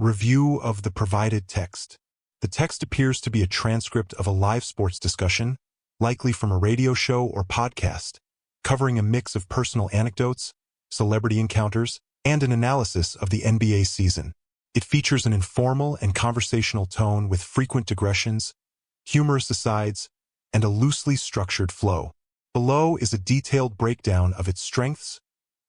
Review of the provided text. The text appears to be a transcript of a live sports discussion, likely from a radio show or podcast, covering a mix of personal anecdotes, celebrity encounters, and an analysis of the NBA season. It features an informal and conversational tone with frequent digressions, humorous asides, and a loosely structured flow. Below is a detailed breakdown of its strengths,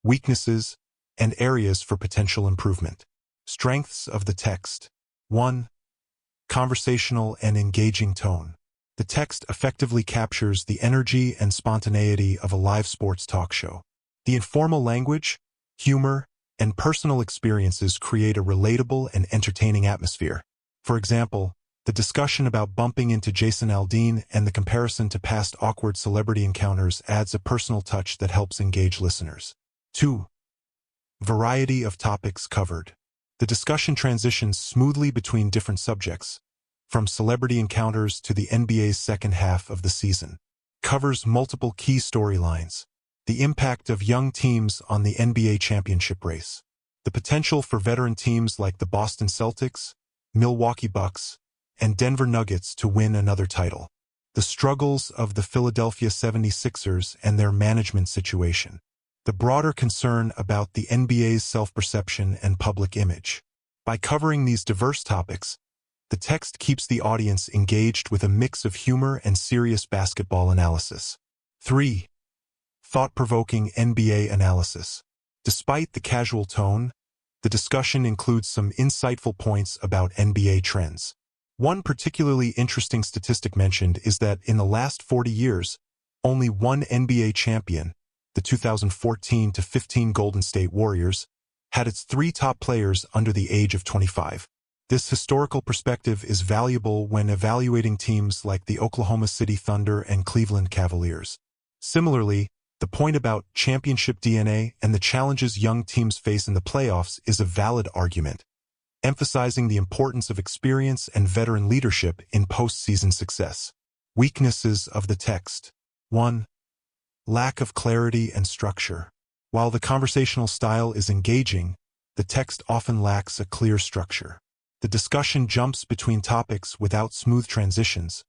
weaknesses, and areas for potential improvement. Strengths of the text. 1. Conversational and engaging tone. The text effectively captures the energy and spontaneity of a live sports talk show. The informal language, humor, and personal experiences create a relatable and entertaining atmosphere. For example, the discussion about bumping into Jason Aldean and the comparison to past awkward celebrity encounters adds a personal touch that helps engage listeners. 2. Variety of topics covered. The discussion transitions smoothly between different subjects, from celebrity encounters to the NBA's second half of the season. Covers multiple key storylines. The impact of young teams on the NBA championship race. The potential for veteran teams like the Boston Celtics, Milwaukee Bucks, and Denver Nuggets to win another title. The struggles of the Philadelphia 76ers and their management situation. The broader concern about the NBA's self-perception and public image. By covering these diverse topics, the text keeps the audience engaged with a mix of humor and serious basketball analysis. 3. Thought-provoking NBA analysis. Despite the casual tone, the discussion includes some insightful points about NBA trends. One particularly interesting statistic mentioned is that in the last 40 years, only one NBA champion, the 2014-15 Golden State Warriors, had its 3 top players under the age of 25. This historical perspective is valuable when evaluating teams like the Oklahoma City Thunder and Cleveland Cavaliers. Similarly, the point about championship DNA and the challenges young teams face in the playoffs is a valid argument, emphasizing the importance of experience and veteran leadership in postseason success. Weaknesses of the text. 1. Lack of clarity and structure. While the conversational style is engaging, the text often lacks a clear structure. The discussion jumps between topics without smooth transitions,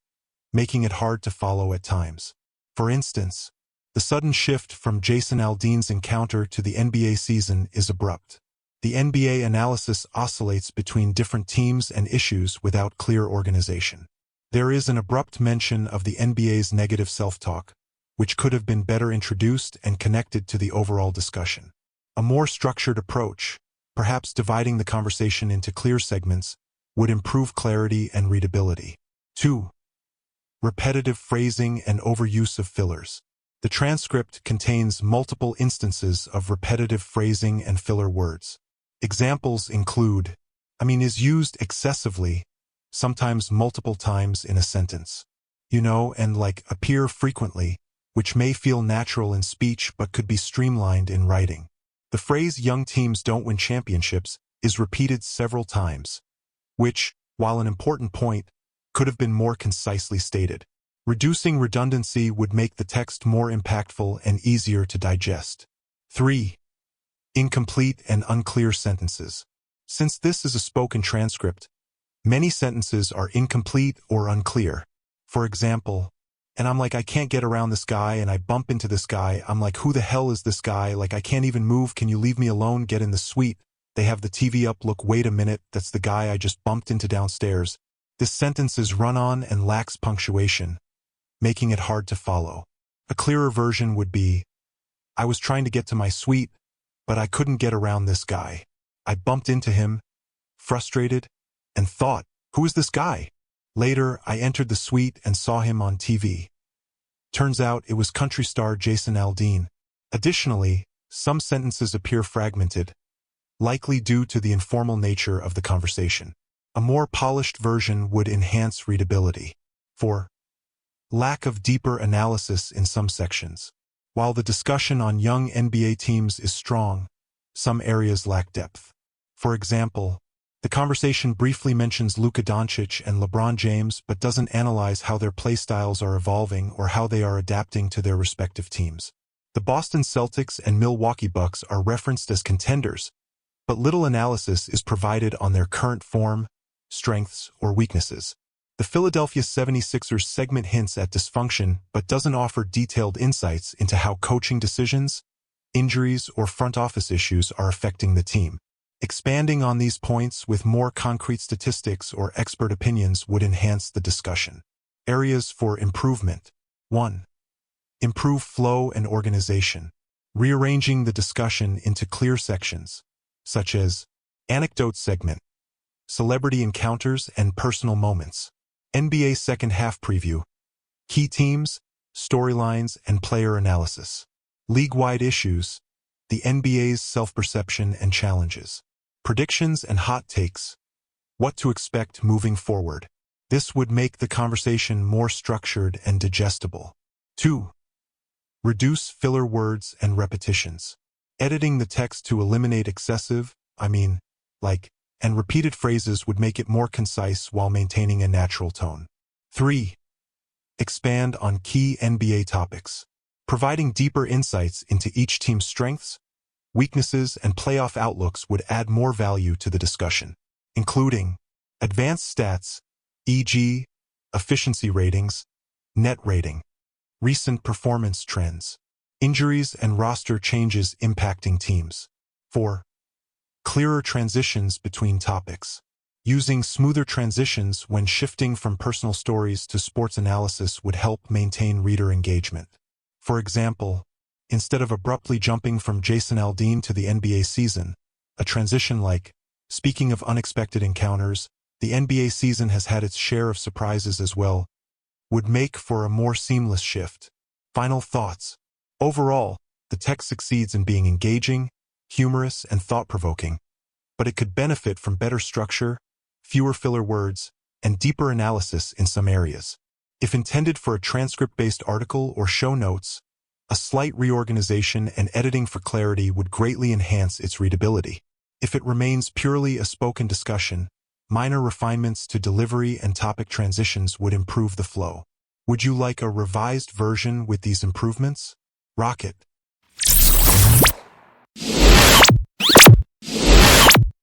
making it hard to follow at times. For instance, the sudden shift from Jason Aldean's encounter to the NBA season is abrupt. The NBA analysis oscillates between different teams and issues without clear organization. There is an abrupt mention of the NBA's negative self-talk, which could have been better introduced and connected to the overall discussion. A more structured approach, perhaps dividing the conversation into clear segments, would improve clarity and readability. 2. Repetitive phrasing and overuse of fillers. The transcript contains multiple instances of repetitive phrasing and filler words. Examples include, is used excessively, sometimes multiple times in a sentence. And appear frequently, which may feel natural in speech but could be streamlined in writing. The phrase young teams don't win championships is repeated several times, which, while an important point, could have been more concisely stated. Reducing redundancy would make the text more impactful and easier to digest. 3. Incomplete and unclear sentences. Since this is a spoken transcript, many sentences are incomplete or unclear. For example, I can't get around this guy and I bump into this guy. Who the hell is this guy? I can't even move. Can you leave me alone? Get in the suite. They have the TV up. Look, wait a minute. That's the guy I just bumped into downstairs. This sentence is run-on and lacks punctuation, making it hard to follow. A clearer version would be, I was trying to get to my suite, but I couldn't get around this guy. I bumped into him, frustrated, and thought, who is this guy? Later, I entered the suite and saw him on TV. Turns out it was country star Jason Aldean. Additionally, some sentences appear fragmented, likely due to the informal nature of the conversation. A more polished version would enhance readability. 4. Lack of deeper analysis in some sections. While the discussion on young NBA teams is strong, some areas lack depth. For example, the conversation briefly mentions Luka Doncic and LeBron James but doesn't analyze how their play styles are evolving or how they are adapting to their respective teams. The Boston Celtics and Milwaukee Bucks are referenced as contenders, but little analysis is provided on their current form, strengths, or weaknesses. The Philadelphia 76ers segment hints at dysfunction but doesn't offer detailed insights into how coaching decisions, injuries, or front office issues are affecting the team. Expanding on these points with more concrete statistics or expert opinions would enhance the discussion. Areas for improvement. 1. Improve flow and organization. Rearranging the discussion into clear sections, such as anecdote segment, celebrity encounters and personal moments, NBA second half preview, key teams, storylines, and player analysis, league-wide issues, the NBA's self-perception and challenges, predictions and hot takes, what to expect moving forward. This would make the conversation more structured and digestible. 2. Reduce filler words and repetitions. Editing the text to eliminate excessive, and repeated phrases would make it more concise while maintaining a natural tone. 3. Expand on key NBA topics. Providing deeper insights into each team's strengths, weaknesses, and playoff outlooks would add more value to the discussion, including advanced stats, e.g., efficiency ratings, net rating, recent performance trends, injuries and roster changes impacting teams. 4. Clearer transitions between topics. Using smoother transitions when shifting from personal stories to sports analysis would help maintain reader engagement. For example, instead of abruptly jumping from Jason Aldean to the NBA season, a transition like, speaking of unexpected encounters, the NBA season has had its share of surprises as well, would make for a more seamless shift. Final thoughts. Overall, the text succeeds in being engaging, humorous, and thought-provoking, but it could benefit from better structure, fewer filler words, and deeper analysis in some areas. If intended for a transcript-based article or show notes, a slight reorganization and editing for clarity would greatly enhance its readability. If it remains purely a spoken discussion, minor refinements to delivery and topic transitions would improve the flow. Would you like a revised version with these improvements? Rock it!